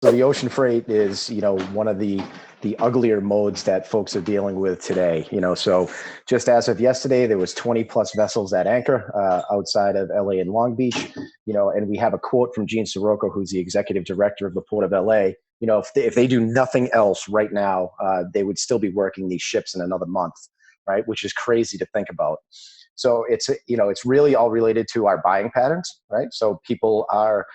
So the ocean freight is, one of the uglier modes that folks are dealing with today. So just as of yesterday, there was 20 plus vessels at anchor outside of LA and Long Beach. And we have a quote from Gene Sirocco, who's the executive director of the Port of LA. If they do nothing else right now, they would still be working these ships in another month, right? Which is crazy to think about. So it's really all related to our buying patterns, right? So people are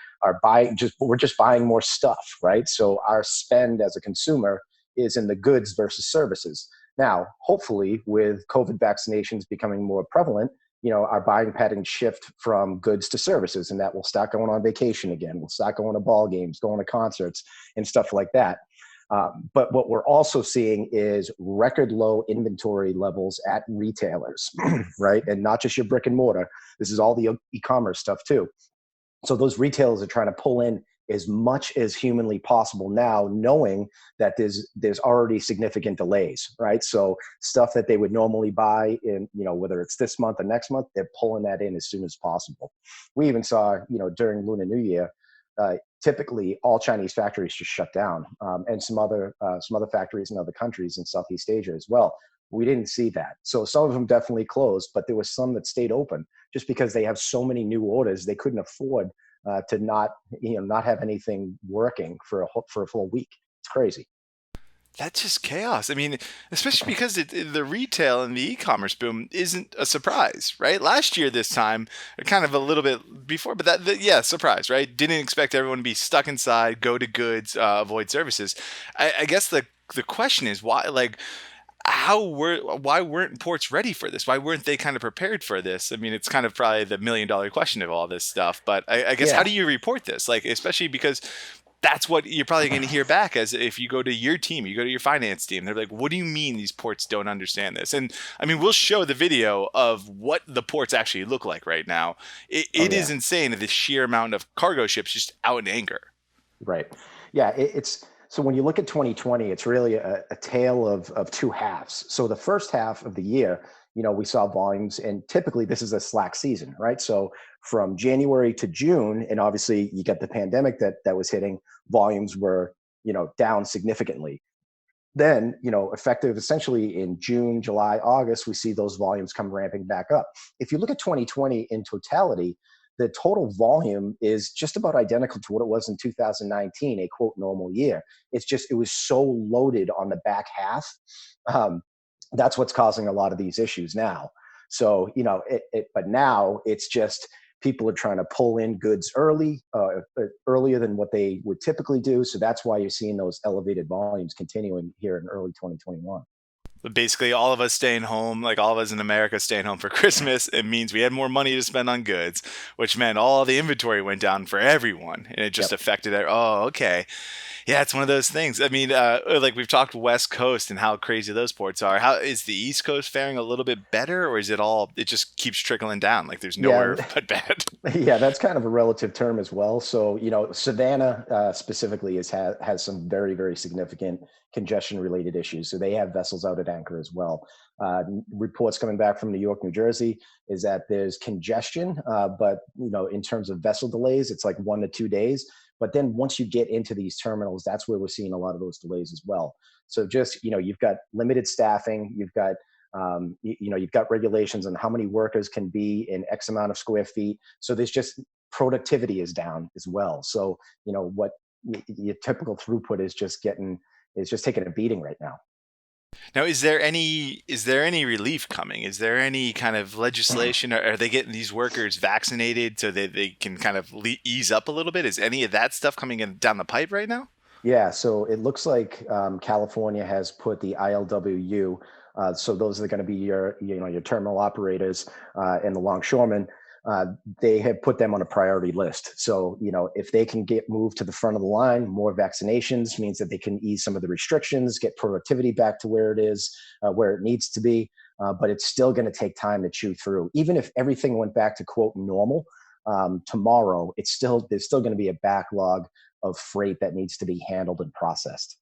buying, we're just buying more stuff, right? So our spend as a consumer is in the goods versus services. Now, hopefully, with COVID vaccinations becoming more prevalent, our buying patterns shift from goods to services, and that will start going on vacation again. We'll start going to ball games, going to concerts, and stuff like that. But what we're also seeing is record low inventory levels at retailers, right? And not just your brick and mortar. This is all the e-commerce stuff too. So those retailers are trying to pull in as much as humanly possible now, knowing that there's already significant delays, right? So stuff that they would normally buy in, whether it's this month or next month, they're pulling that in as soon as possible. We even saw, during Lunar New Year, typically all Chinese factories just shut down, and some other factories in other countries in Southeast Asia as well. We didn't see that. So some of them definitely closed, but there was some that stayed open just because they have so many new orders. They couldn't afford to not have anything working for a full week. It's crazy. That's just chaos. I mean, especially because the retail and the e-commerce boom isn't a surprise, right? Last year, this time, kind of a little bit before, but yeah, surprise, right? Didn't expect everyone to be stuck inside, go to goods, avoid services. I guess the question is why, like, why weren't ports ready for this? Why weren't they kind of prepared for this? I mean, it's kind of probably the $1 million question of all this stuff. But I guess how Yeah. do you report this? Like, especially because that's what you're probably going to hear back as if you go to your team, you go to your finance team. They're like, what do you mean these ports don't understand this? And I mean, we'll show the video of what the ports actually look like right now. It, Oh it is yeah. insane the sheer amount of cargo ships just out in anger. Right. Yeah. It's so when you look at 2020, it's really a tale of two halves. So the first half of the year, we saw volumes, and typically this is a slack season, right? So from January to June, and obviously you got the pandemic that was hitting, volumes were, down significantly. Then, effective essentially in June, July, August, we see those volumes come ramping back up. If you look at 2020 in totality, the total volume is just about identical to what it was in 2019, a quote normal year. It was so loaded on the back half. Um, that's what's causing a lot of these issues now. So, but now it's just people are trying to pull in goods earlier than what they would typically do. So that's why you're seeing those elevated volumes continuing here in early 2021. But basically, all of us staying home, like all of us in America staying home for Christmas, it means we had more money to spend on goods, which meant all the inventory went down for everyone, and it just Yep. affected it. Oh, okay. Yeah, it's one of those things. I mean, like we've talked West Coast and how crazy those ports are. How is the East Coast faring a little bit better, or is it all? It just keeps trickling down. Like there's nowhere Yeah. but bad. Yeah, that's kind of a relative term as well. So, Savannah specifically has some very, very significant congestion related issues. So they have vessels out at anchor as well. Reports coming back from New York, New Jersey is that there's congestion, but in terms of vessel delays, it's like 1 to 2 days. But then once you get into these terminals, that's where we're seeing a lot of those delays as well. So just you've got limited staffing, you've got regulations on how many workers can be in X amount of square feet. So there's just productivity is down as well. So what your typical throughput is just taking a beating right now. Now, is there any relief coming? Is there any kind of legislation? Are they getting these workers vaccinated so that they can kind of ease up a little bit? Is any of that stuff coming in down the pipe right now? Yeah, so it looks like California has put the ILWU. So those are going to be your terminal operators and the longshoremen. Uh, they have put them on a priority list. So if they can get moved to the front of the line, more vaccinations means that they can ease some of the restrictions, get productivity back to where it is, where it needs to be. But it's still going to take time to chew through. Even if everything went back to quote normal tomorrow, there's still going to be a backlog of freight that needs to be handled and processed.